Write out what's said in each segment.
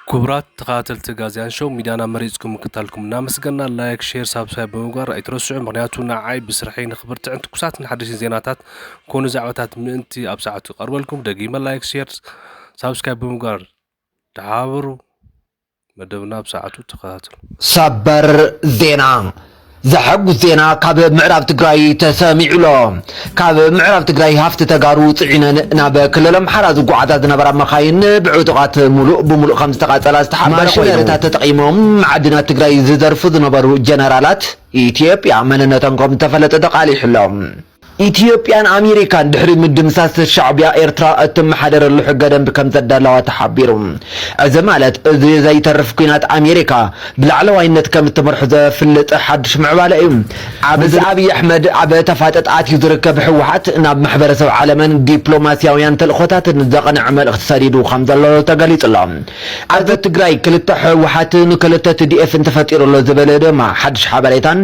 كبرات تقاتل تجازيان شو ميدانا مريزكم كتالكم نامسقنا لايك شير سابسايب بمقار ايترسعوا مغنياتنا عاي بسرحين خبرت عن تكسات نحدث زيناتات كونوا زعوتات من انتي ابساعتو قربلكم دقيمة لايك شير سابسايب بمقار تعابروا مدبنا بساعتو تقاتل صبر زينا زحق زينا كاب معراب تقراي تسامع له كاب معراب تقراي هافت تقارو طعينا نابا كللم حراز قعدات نبرا مخاين بعوتقات ملوء بملوء 5 دقائق 3 حبه شرطات تقيمهم معدنات تقراي زدرفض نبرو جنرالات ኢትዮጵያ መንነተንኩም ተፈለጠ ተቃሊሕ ሎም ኢትዮጵያን አሜሪካን ድሕሪ ምድምሳስ ሻዕብያ ኤርትራ እትመሓደረሉ ሕገ ደንብ ከም ዘዳለዋ ተሓቢሩ እዚ ማለት እዚ ዘይተርፍ ኩናት አሜሪካ ብላዕለዋይነት ከም እትመርሑ ዘፍልጥ ሓድሽ ምዕባለ እዩ ኣብዚ አብይ አሕመድ ኣብ ተፋጠጣት ይዝርከብ ሕወሓት ናብ ማሕበረሰብ ዓለምን ዲፕሎማስያውያን ተልእኾታትን ዘቕንዕ መልእኽቲ ሰዲዱ ከም ዘሎ ተገሊጹሎ ኣብ ትግራይ ክልተ ሕወሓትን ክልተ TDF ተፈጢሩሎ ዝበለ ድማ ሓድሽ ሓበሬታን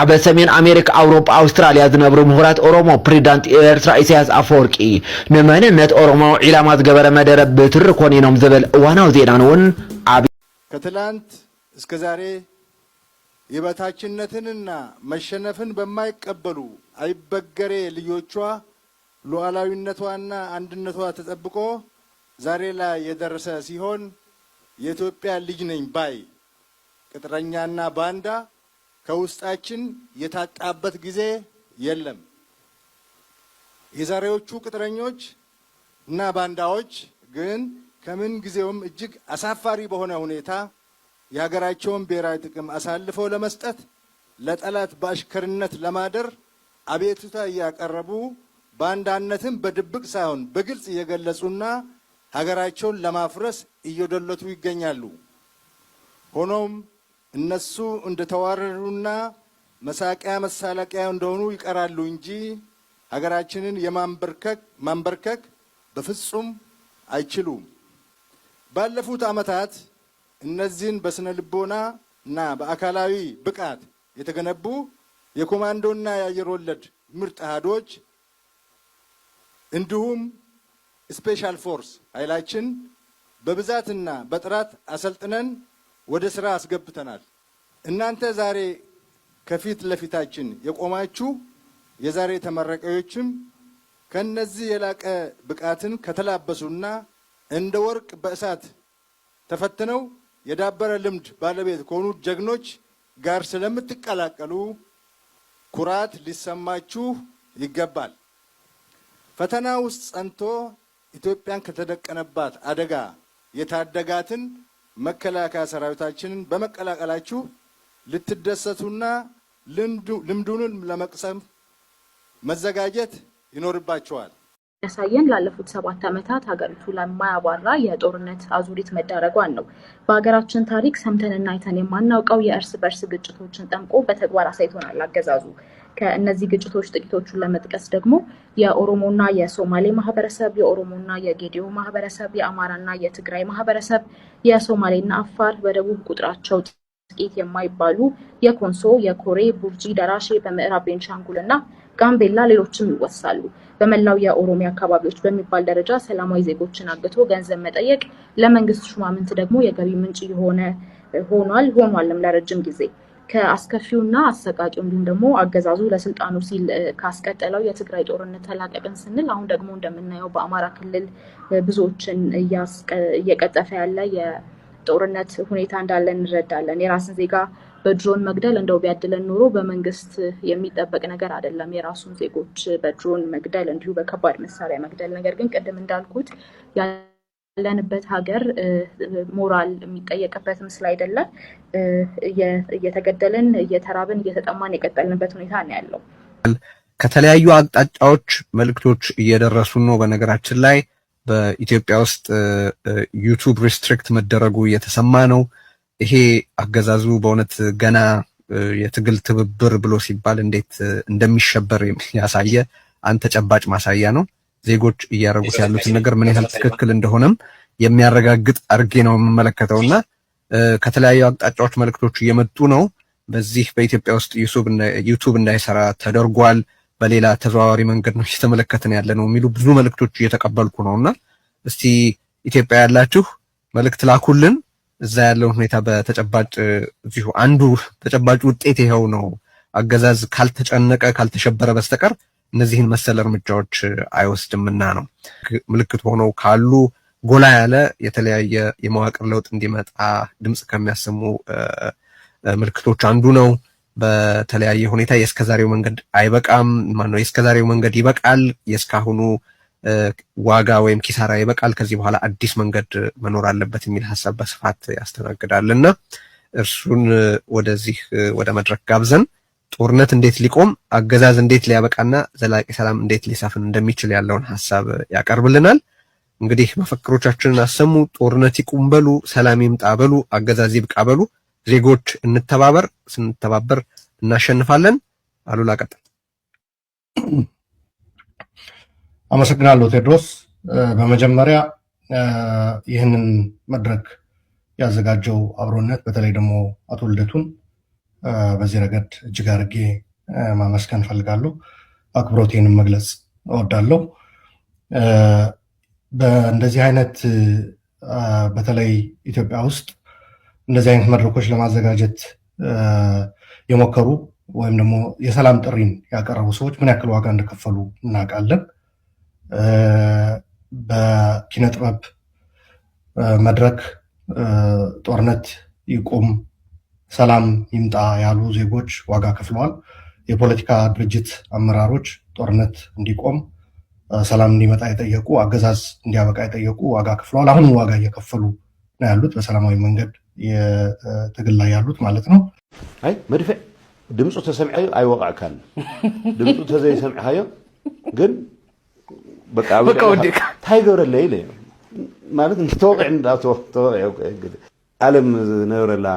ኣብ ሰሜን አሜሪካ አውሮፓ አውስትራሊያ ዝነብሩ ምሁራት ኦሮሞ ፕሬዝዳንት ኤርትራ ኢሳያስ አፈወርቂ ንመንነት ኦሮሞ ኢላማ ዝገበረ መደረ ብትርኮን ኢኖም ዝብል ዋናው ዜና ነውን ከትላንት እስከ ዛሬ የበታችነትንና መሸነፍን በማይቀበሉ አይበገሬ ልጆቿ ሉዓላዊነቷና አንድነቷ ተጠብቆ ዛሬ ላይ የደረሰ ሲሆን የኢትዮጵያ ልጅ ነኝ ባይ ቅጥረኛና ባንዳ ከውስጣችን የታጣበት ጊዜ የለም። የዛሬዎቹ ቅጥረኞች እና ባንዳዎች ግን ከምን ጊዜውም እጅግ አሳፋሪ በሆነ ሁኔታ የሀገራቸውን ብሔራዊ ጥቅም አሳልፈው ለመስጠት ለጠላት በአሽከርነት ለማደር አቤቱታ እያቀረቡ ባንዳነትን በድብቅ ሳይሆን በግልጽ እየገለጹና ሀገራቸውን ለማፍረስ እየደለቱ ይገኛሉ። ሆኖም እነሱ እንደተዋረዱና መሳቂያ መሳለቂያ እንደሆኑ ይቀራሉ እንጂ ሀገራችንን የማንበርከክ በፍጹም አይችሉም። ባለፉት ዓመታት እነዚህን በስነ ልቦና እና በአካላዊ ብቃት የተገነቡ የኮማንዶና የአየር ወለድ ምርጥ አሃዶች እንዲሁም ስፔሻል ፎርስ ኃይላችን በብዛትና በጥራት አሰልጥነን ወደ ስራ አስገብተናል። እናንተ ዛሬ ከፊት ለፊታችን የቆማችሁ የዛሬ ተመራቂዎችም ከነዚህ የላቀ ብቃትን ከተላበሱና እንደ ወርቅ በእሳት ተፈትነው የዳበረ ልምድ ባለቤት ከሆኑ ጀግኖች ጋር ስለምትቀላቀሉ ኩራት ሊሰማችሁ ይገባል። ፈተና ውስጥ ጸንቶ ኢትዮጵያን ከተደቀነባት አደጋ የታደጋትን መከላከያ ሰራዊታችንን በመቀላቀላችሁ ልትደሰቱና ልምዱን ለመቅሰም መዘጋጀት ይኖርባቸዋል። ያሳየን ላለፉት 7 ዓመታት ሀገሪቱ ለማያባራ የጦርነት አዙሪት መዳረጓን ነው። በሀገራችን ታሪክ ሰምተንና አይተን የማናውቀው የእርስ በርስ ግጭቶችን ጠምቆ በተግባር አሳይቶናል አገዛዙ። ከእነዚህ ግጭቶች ጥቂቶቹን ለመጥቀስ ደግሞ የኦሮሞና የሶማሌ ማህበረሰብ፣ የኦሮሞና የጌዲዮ ማህበረሰብ፣ የአማራና የትግራይ ማህበረሰብ፣ የሶማሌና አፋር፣ በደቡብ ቁጥራቸው ጥቂት የማይባሉ የኮንሶ፣ የኮሬ፣ ቡርጂ፣ ደራሼ፣ በምዕራብ ቤንሻንጉልና ጋምቤላ ሌሎችም ይወሳሉ። በመላው የኦሮሚያ አካባቢዎች በሚባል ደረጃ ሰላማዊ ዜጎችን አግቶ ገንዘብ መጠየቅ ለመንግስት ሹማምንት ደግሞ የገቢ ምንጭ ሆኗልም ለረጅም ጊዜ። ከአስከፊውና አሰቃቂው እንዲሁም ደግሞ አገዛዙ ለስልጣኑ ሲል ካስቀጠለው የትግራይ ጦርነት ተላቀቅን ስንል አሁን ደግሞ እንደምናየው በአማራ ክልል ብዙዎችን እየቀጠፈ ያለ የጦርነት ሁኔታ እንዳለ እንረዳለን። የራስን ዜጋ በድሮን መግደል እንደው ቢያድለን ኖሮ በመንግስት የሚጠበቅ ነገር አይደለም፣ የራሱን ዜጎች በድሮን መግደል እንዲሁ በከባድ መሳሪያ መግደል። ነገር ግን ቅድም እንዳልኩት ያለንበት ሀገር ሞራል የሚጠየቅበት ምስል አይደለም። እየተገደልን እየተራብን እየተጠማን የቀጠልንበት ሁኔታ ነው ያለው። ከተለያዩ አቅጣጫዎች መልእክቶች እየደረሱ ነው። በነገራችን ላይ በኢትዮጵያ ውስጥ ዩቲዩብ ሪስትሪክት መደረጉ እየተሰማ ነው። ይሄ አገዛዙ በእውነት ገና የትግል ትብብር ብሎ ሲባል እንዴት እንደሚሸበር ያሳየ አንተ ተጨባጭ ማሳያ ነው። ዜጎች እያረጉት ያሉትን ነገር ምን ያህል ትክክል እንደሆነም የሚያረጋግጥ አርጌ ነው የምመለከተውና ከተለያዩ አቅጣጫዎች መልእክቶች እየመጡ ነው። በዚህ በኢትዮጵያ ውስጥ ዩቲዩብ እንዳይሰራ ተደርጓል፣ በሌላ ተዘዋዋሪ መንገድ ነው እየተመለከትን ያለ ነው የሚሉ ብዙ መልእክቶች እየተቀበልኩ ነውና እስቲ ኢትዮጵያ ያላችሁ መልእክት ላኩልን። እዛ ያለውን ሁኔታ በተጨባጭ እዚሁ አንዱ ተጨባጭ ውጤት ይሄው ነው። አገዛዝ ካልተጨነቀ ካልተሸበረ በስተቀር እነዚህን መሰል እርምጃዎች አይወስድምና ነው። ምልክት ሆነው ካሉ ጎላ ያለ የተለያየ የመዋቅር ለውጥ እንዲመጣ ድምጽ ከሚያሰሙ ምልክቶች አንዱ ነው። በተለያየ ሁኔታ የእስከዛሬው መንገድ አይበቃም፣ ማነው የእስከዛሬው መንገድ ይበቃል፣ የእስካሁኑ ዋጋ ወይም ኪሳራ ይበቃል፣ ከዚህ በኋላ አዲስ መንገድ መኖር አለበት የሚል ሐሳብ በስፋት ያስተናግዳልና እርሱን ወደዚህ ወደ መድረክ ጋብዘን ጦርነት እንዴት ሊቆም አገዛዝ እንዴት ሊያበቃና ዘላቂ ሰላም እንዴት ሊሰፍን እንደሚችል ያለውን ሐሳብ ያቀርብልናል። እንግዲህ መፈክሮቻችንን አሰሙ። ጦርነት ይቁም በሉ፣ ሰላም ይምጣ በሉ፣ አገዛዝ ይብቃ በሉ። ዜጎች እንተባበር፣ ስንተባበር እናሸንፋለን። አሉላ ቀጥል። አመሰግናለሁ ቴድሮስ። በመጀመሪያ ይህንን መድረክ ያዘጋጀው አብሮነት በተለይ ደግሞ አቶ ልደቱን በዚህ ረገድ እጅግ አድርጌ ማመስገን ፈልጋለሁ። አክብሮቴንም መግለጽ እወዳለሁ። በእንደዚህ አይነት በተለይ ኢትዮጵያ ውስጥ እንደዚህ አይነት መድረኮች ለማዘጋጀት የሞከሩ ወይም ደግሞ የሰላም ጥሪን ያቀረቡ ሰዎች ምን ያክል ዋጋ እንደከፈሉ እናውቃለን። በኪነ ጥበብ መድረክ ጦርነት ይቁም ሰላም ይምጣ ያሉ ዜጎች ዋጋ ከፍለዋል። የፖለቲካ ድርጅት አመራሮች ጦርነት እንዲቆም ሰላም እንዲመጣ የጠየቁ አገዛዝ እንዲያበቃ የጠየቁ ዋጋ ከፍለዋል። አሁንም ዋጋ እየከፈሉ ነው ያሉት በሰላማዊ መንገድ የትግል ላይ ያሉት ማለት ነው። አይ መድፈ ድምፁ ተሰምዐዩ አይወቃካል ድምፁ ተዘይ ሰምዐዮ ግን በቃ ወዲካ ታይገረለ ይለ ማለት ተወቅዕ እንዳቶ ተወቅዕ ዓለም ነበረላ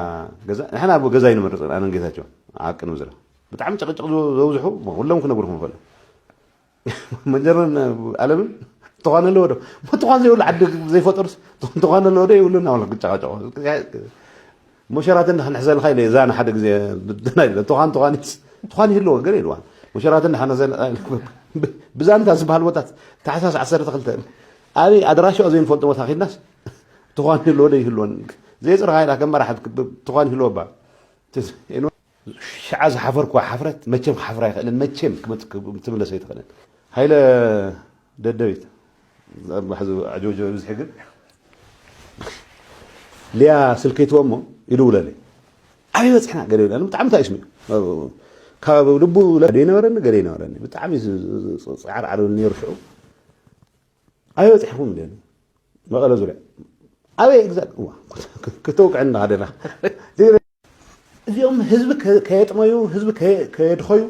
ገዛ ንሕና ኣብ ገዛ ይንመርፅ ኣነ ጌታቸው ዓቅን ምዝራ ብጣዕሚ ጨቅጨቅ ዘውዝሑ ኩሎም ክነግርኩም ንኽእል መጀረን ዓለምን ተኳነ ኣለዎ ዶ ተኳን ዘይብሉ ዓዲ ዘይፈጠሩስ ተኳነ ኣለዎ ዶ ይብሉና ወላ ክጨቃጨቁ ሙሸራትን ክንሕዘልካ ኢለ እዛ ንሓደ ግዜ ተኳን ይህልዎ ገለ ኢልዋ ሙሸራትን ሓነዘል ብዛንታ ዝበሃል ቦታት ታሕሳስ 12 ኣበይ ኣድራሽኦ ዘይንፈልጦ ቦታ ኺድናስ ተኳን ይህልዎ ዶ ይህልዎን ዘይፅርኻ ኢላ ከም መራሕት ተኳን ይህልዎ ባ ሸዓ ዝሓፈርክዋ ሓፍረት መቸም ክሓፍራ ይኽእልን መቸም ክትምለሰ ይትኽእልን ሃይለ ደደቢት ሕዚ ዕጆጆ ብዝሒ ግን ልያ ስልከይትዎ እሞ ይድውለለይ ዓበይ በፅሕና ገለ ይብላ ብጣዕሚ ታይስሚ ካብ ልቡ ገለ ይነበረኒ ገለ ይነበረኒ ብጣዕሚ ፃዕርዓር ነይሩ ሽዑ ዓበይ በፅሕኩም ኢለ መቐለ ዙርያ ኣበይ ግዛእ ክተውቅዕና ሃደና እዚኦም ህዝቢ ከየጥመዩ ህዝቢ ከየድኸዩ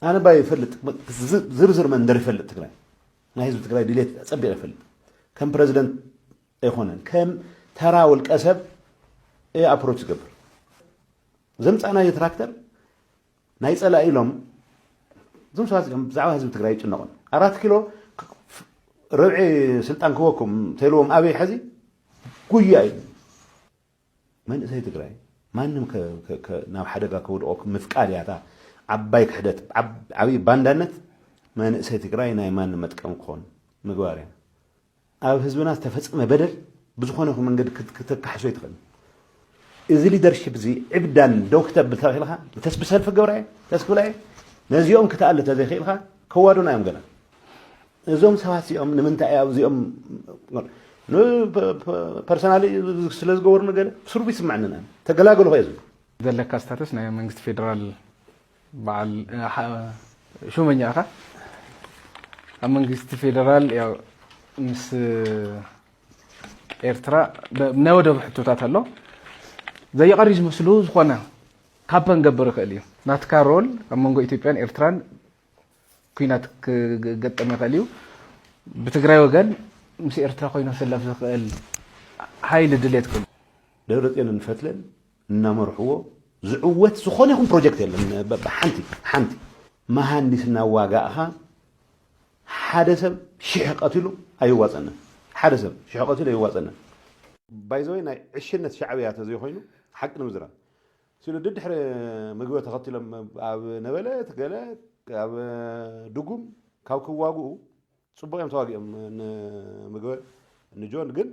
ኣነ ባ ይፈልጥ ዝርዝር መንደር ይፈልጥ ትግራይ ናይ ህዝቢ ትግራይ ድሌት ፀቢቕ ይፈልጥ ከም ፕረዚደንት ኣይኮነን ከም ተራ ውልቀ ሰብ ኣፕሮች ዝገብር ዘምፃናዮ ትራክተር ናይ ፀላእ ኢሎም እዞም ሰባት ብዛዕባ ህዝቢ ትግራይ ይጭነቑን 4 ኪሎ ረብዒ ስልጣን ክወኩም ተይልዎም ኣበይ ሕዚ ጉያ እዩ መንእሰይ ትግራይ ማንም ናብ ሓደጋ ከውድቆ ምፍቃድ እያታ ዓባይ ክሕደት ዓብይ ባንዳነት መንእሰይ ትግራይ ናይ ማንም መጥቀም ክኾን ምግባር እያ ኣብ ህዝብና ዝተፈፀመ በደል ብዝኾነ መንገዲ ክትካሕሶ ይትኽእል እዚ ሊደርሽፕ እዚ ዕብዳን ደው ክተብል ተኽኢልካ ተስቢ ሰልፊ ገብራ እየ ተስብላ እየ ነዚኦም ክትኣለ ተዘይኽኢልካ ከዋዱና እዮም ገና እዞም ሰባት እዚኦም ንምንታይ እያ እዚኦም ፐርሰናሊ ስለ ዝገበሩ ነገለ ስሩብ ይስማዕንና ተገላገሉ ኸ ዝብሉ ዘለካ ስታተስ ናይ መንግስቲ ፌደራል በዓል ሹመኛ ኢኻ ኣብ መንግስቲ ፌደራል ያው ምስ ኤርትራ ናይ ወደብ ሕቶታት ኣሎ ዘይቀሪ ዝመስሉ ዝኾነ ካባ ንገብር ይኽእል እዩ ናትካ ሮል ኣብ መንጎ ኢትዮጵያን ኤርትራን ኩናት ክገጠም ይኽእል እዩ ብትግራይ ወገን ምስ ኤርትራ ኮይኑ ሰላፍ ዝኽእል ሃይሊ ድሌት ክህሉ ደብረፅዮን ንፈትለን እናመርሕዎ ዝዕወት ዝኾነ ይኹን ፕሮጀክት የለን ሓንቲ መሃንዲስ እናዋጋእኻ ሓደ ሰብ 1000 ቀቲሉ ኣይዋፀንን ሓደ ሰብ 1000 ቀቲሉ ኣይዋፀንን ባይዘወይ ናይ ዕሽነት ሻዕብያ ተዘይኮይኑ ሓቂ ንምዝራብ ሲሉ ድድሕሪ ምግቢ ተኸቲሎም ኣብ ነበለት ገለ ኣብ ድጉም ካብ ክዋግኡ ፅቡቅ እዮም ተዋጊኦም ንምግቢ ንጆን ግን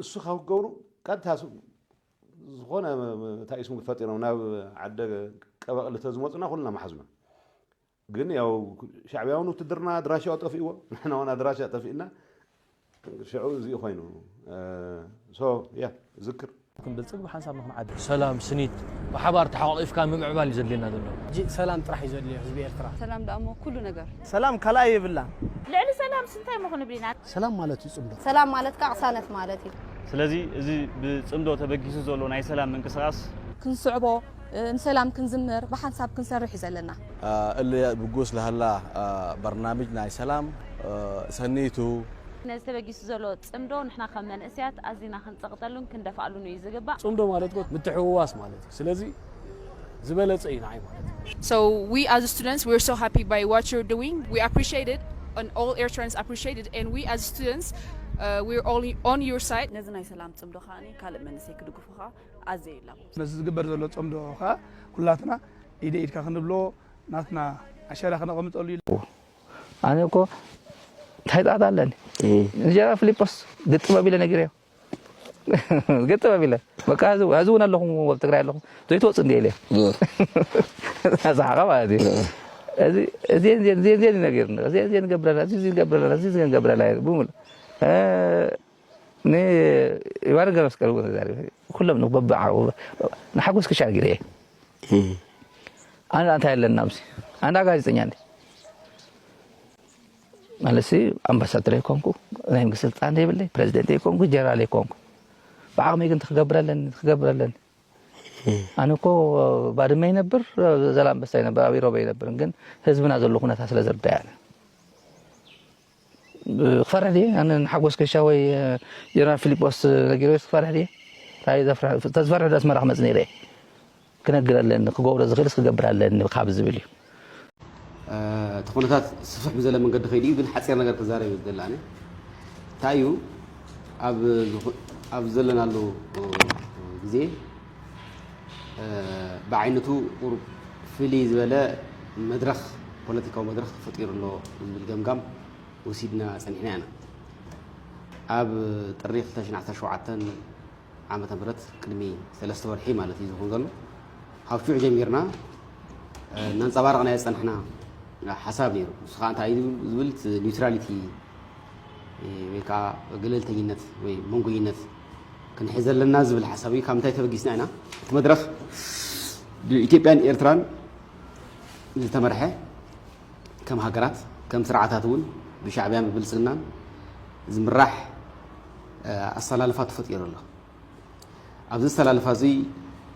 እሱ ካው ገብሩ ቀጥታ ዝኾነ ታይስሙ ፈጢሮም ናብ ዓደ ቀበቕል ተዝመፁና ኩልና ማሕዝና ግን ያው ሻዕቢያውን ውትድርና ድራሻው ጠፊእዎ ንሕና ዋና ድራሻ ጠፊእና شعور زي خوينو سو يا ذكر كنبلصق بحساب نكون عاد سلام سنيت وحبار تحقق كان ممعبال يزلينا دلو سلام طرح يزلي حزب إرترا سلام دامو كل نجار سلام كلاي بالله لعل سلام سنتاي ما كنا بلينا سلام مالتي صمدو سلام مالتك عصانت مالتي ስለዚህ እዚ ብጽምዶ ተበጊሱ ዘሎ ናይ ሰላም መንቀሳቀስ ክንስዕቦ ንሰላም ክንዝምር በሐሳብ ክንሰርሕ ይዘለና اللي بقوس لهلا برنامج ناي سلام سنيتو نستبقيس زلو صمدو نحنا خمن اسيات ازينا خنصقطلون كندفعلو نو يزغبا صمدو مالتكو متحواس مالتي ስለዚህ ዝበለጽይ ናይ ማለት So we as students we're so happy by what you're doing. We appreciate it and all Eritreans appreciate it and we as students we're only on your side. ነዝናይ ሰላም ጽምዶ ኻኒ ካልእ መንሰይ ክድግፉኻ ኣዘይላ ነዚ ዝግበር ዘሎ ጽምዶ ኻ ኩላትና ኢደ ኢድካ ክንብሎ ናትና አሸራ ከነቀምጠሉ ኣነ እኮ ታይጣጣለን እንጀራ ፊሊጶስ ግጥም ቢለ ነግሬው ግጥም ቢለ በቃ አዙን አለኹም ወብ ትግራይ አለኹም ዘይተወጽ እንደ ኢለ አዛጋ ማለት እዚ ነገር እዚ ገብረላ ቡሙል ነ ይዋርገ መስቀል ወደ ዛሬ ሁሉም ነው በባዓው ንሐጎስ ከሻል ግሬ አንተ ያለና ምሲ አንዳ ጋዜጠኛ ነኝ ማለሲ አምባሳደር ይኮንኩ ናይ መንግስት ስልጣን ይብለይ ፕሬዝዳንት ይኮንኩ ጀነራል ይኮንኩ ባዓመ ግን ተገበረለን አንኮ ባድመይ ነበር ዘላም በሳይ ነበር አቢሮበይ ነበር ግን ህዝብና ዘሎ ሁኔታ ስለዘርዳያለ ፈረዲ አን ሐጎስ ከሻወይ ጀነራል ፊሊጶስ ነግሬስ ፈረዲ ታይ ዘፍራ ተዝፈራ ዳስ መራህ መጽኔ كنقرالن كغورة زغيرس كقبرالن خابز بلي. تخونتات صفح بزلا من قد خيلي بن حسير نقدر تزاري بالدلاني. تايو أب زلنا له زي بعينته فيلي زبالة مدرخ بوليتيكا ومدرخ فطير له بالجمجم وسيدنا سنحنا. أب تاريخ تجنع تشوعتن عامة برد كلمي ثلاثة ورحي مالتي زخون قالوا. هاوشو جميرنا ننصبرنا يسنحنا حساب نيرو سخان تايدو زبلت نيوتراليتي ويكا قللتينت وي منقوينت كنحزل لنا زبل حسابي كامتاي تبقيسنا هنا مدرخ بإثيوبيان إيرتران تمرحه كم هاجرات كم سرعتاتون بشعبيان ببلسنا زمراح السلالفات فطير الله أبز السلالفات زي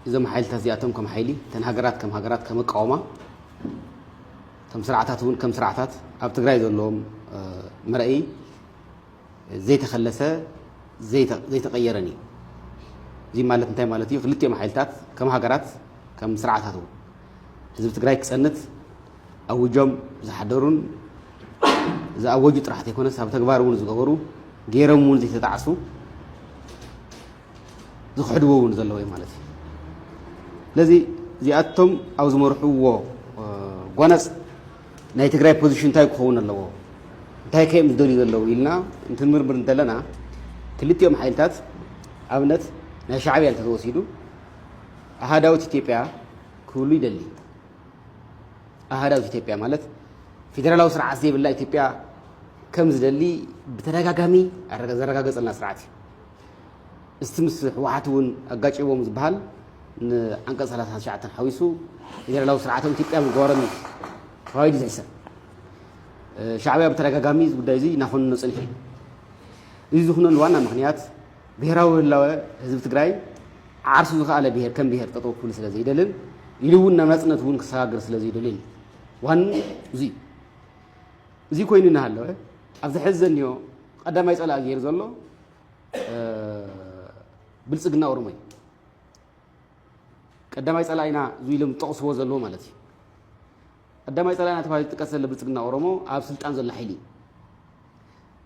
إذا محل تزياتهم كم حيلي تنهجرات كم هجرات كم قومة كم سرعتاتون كم سرعتات أبتقرأ يقولهم مرئي زي تخلصه زي تغيرني زي مالت انتهي مالتي خلتي محلتات كم هجرات كم سرعتاتون إذا بتقرأ كسنت أو جم إذا حضرون إذا أوجد راح تكون سبب تكبرون زغورو غيرهم زي تتعسوا زخدوون زلوا مالتي لذي زياتهم أو زمرحوا قناص ناي تقرأ بوزيشن تاي كون الله تاي كيم دولي الله إلنا أنت المرمر ندلنا كلتي يوم حيلتات أبنت ناي شعبي على تدوسيدو أهداوت إثيوبيا كله يدلي أهداوت إثيوبيا مالت فيدرال أوسر عزيز بالله إثيوبيا كم زدلي بترجع جامي أرجع جزء سرعتي استمسح وحتون أجاج يوم زبال أنقذ ثلاثة ساعات حويسو إذا لو سرعتهم تبقى من قارن فايد زيسا شعبية بترجع جاميز بدايزي نحن نصلحه إذا هنا الوانا مخنيات بهراو الله حزب تجراي عرسو على بهر كم بهر تطوق كل سلازي دلين يلون نمسنا تون كساجر سلازي دلين وان زي كوين نهالله أفضل حزن يو قدام يسأل أجير زلوا بلسقنا أورمي قدام يسأل أينا زويلم تقص هو زلوا مالتي قدام يسأل أينا تفاعل تكسر بلسقنا أورمو أبسلت أنزل لحيلي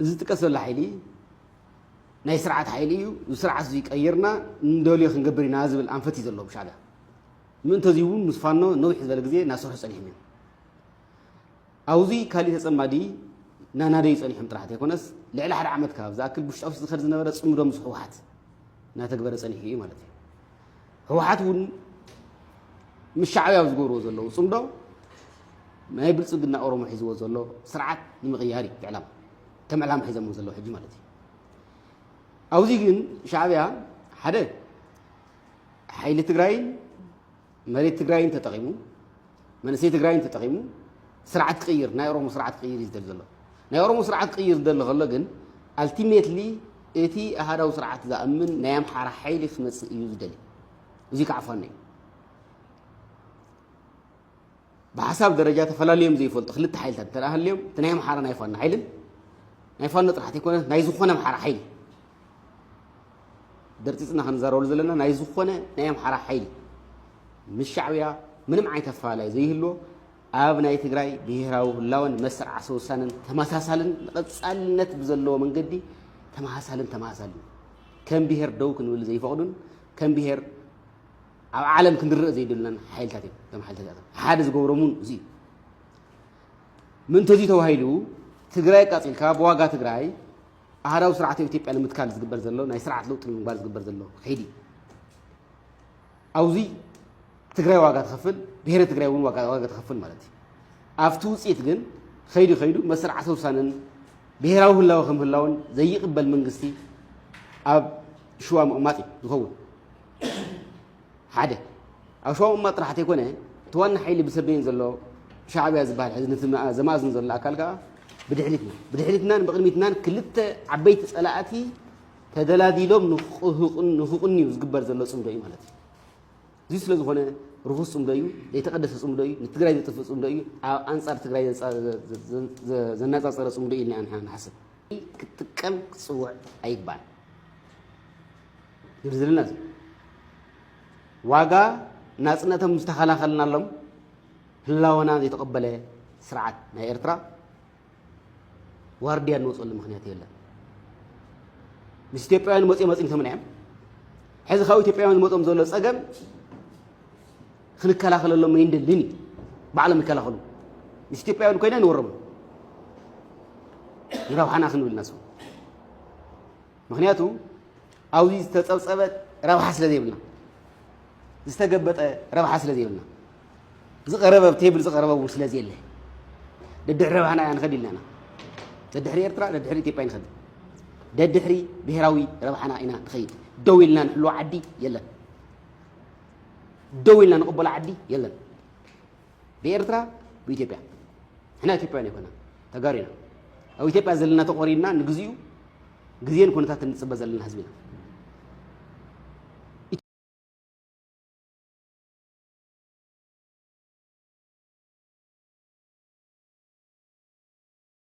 إذا تكسر لحيلي ناي سرعة حيلي وسرعة زيك أيرنا ندولي خنقبري نازل الأنفتي زلوا بشعدا من تزيون مصفانو نوح زلق زي ناسو حسن يحمين أوزي كالي تسمى دي نادي يصنيحم طرحت يكونس لعل حد عمد كاب ذاك بوشطاو ዝخرج ዝነበረ ጽምዶም ህወሓት እናተግበረ ጸኒሕ እዩ ማለት እዩ ህወሓት ውን ምሻዕያው ዝገብርዎ ዘለው ጽምዶ ማይ ብልጽግና ኦሮሞ ሒዝዎ ዘሎ ስርዓት ንምቕያር ይዕላም ከም ዕላማ ሒዘሞ ዘሎ ሕጂ ማለት እዩ አውዚ ግን ሻዕብያ ሓደ ሓይሊ ትግራይ መሬት ትግራይን ተጠቂሙ መንሰይ ትግራይን ተጠቂሙ ስርዓት ቅይር ናይ ኦሮሞ ስርዓት ቅይር ይዝደል ዘሎ ናይ ኦሮሞ ስርዓት ቅይር ደለ ከሎ ግን አልቲሜትሊ እቲ አሃዳው ስርዓት ዝኣምን ናይ አምሓራ ሓይሊ ክመጽእ እዩ ዝደል እዚ ከዓፋና እዩ بحساب درجات فلاليوم زي فلت خلت حيل ترى اليوم تنايم حارة نايفان حيل نايفان نطرح تكون نايزوخنا محارة حيل درتيسنا هنزارول زلنا نايزوخنا نايم حارة حيل مش شعبية من معي كفالة زي هلو أبناء تجراي بيهراو لون مسر عسوسان تماسالن قد سألنت بزلوا من قدي تماسالن كم بيهر دوك نقول زي فقدن كم بيهر عالم كندر زي دلنا حيل تاتي كم حيل تاتي حادث جورمون زي من تزي توهيلو تجراي قاتل كاب واقع تجراي هذا وسرعة يتيب أنا متكال زجبر زلوا ناي سرعة لوت من باز زجبر زلوا خيدي أو زي تجراي واقع تخفل بهر تجراي ون واقع تخفل مالتي أفتوس يتجن خيدو مسرعة سوسانن بهراو هلا وخم هلاون زي يقبل من قصتي أب شو ماتي يخون حدا أو شو ما طرحت يكونه توان حيل بسبين زلوا شعب يزبال حزن زمازن زلا أكلها بدحلتنا بقلمتنا كلت عبيت سألاتي تدلادي لهم نخقني وزجبر زلا صمداي مالتي زي سلزو هنا رفوس صمدايو يتقدس صمدايو نتجراي يتفس صمدايو أنصار تجراي زنات أنصار صمدايو اللي أنا حسب كم صوع أيقبال يرزل الناس واقع ناسنا مستخلا خلنا لهم هلاونا يتقبل سرعة نا إرترا وارديان نوصل لمخنيات يلا مستيبان مصي ثمانية حيث خاوي تيبان موت زول سجم خلك كلا خلنا لهم يندلني بعلم كلا خلوا مستيبان كينا نورم نروح أنا خلنا الناس مخنياته أو يستتصبت روح حسل ذيبنا استجبت ربح سلازي لنا زقربه بتيبل زقربه وسلازي له ددحري انا نخدي لنا ددحري ارترا ددحري تيباين خد ددحري بهراوي ربحنا انا تخيل دويلنا نحلو عدي يلا دويلنا نقبل عدي يلا بإرترا بإثيوبيا احنا إثيوبيا كنا تقارينا او إثيوبيا زلنا تقورينا نغزيو غزيين كنا تنصب زلنا حزبنا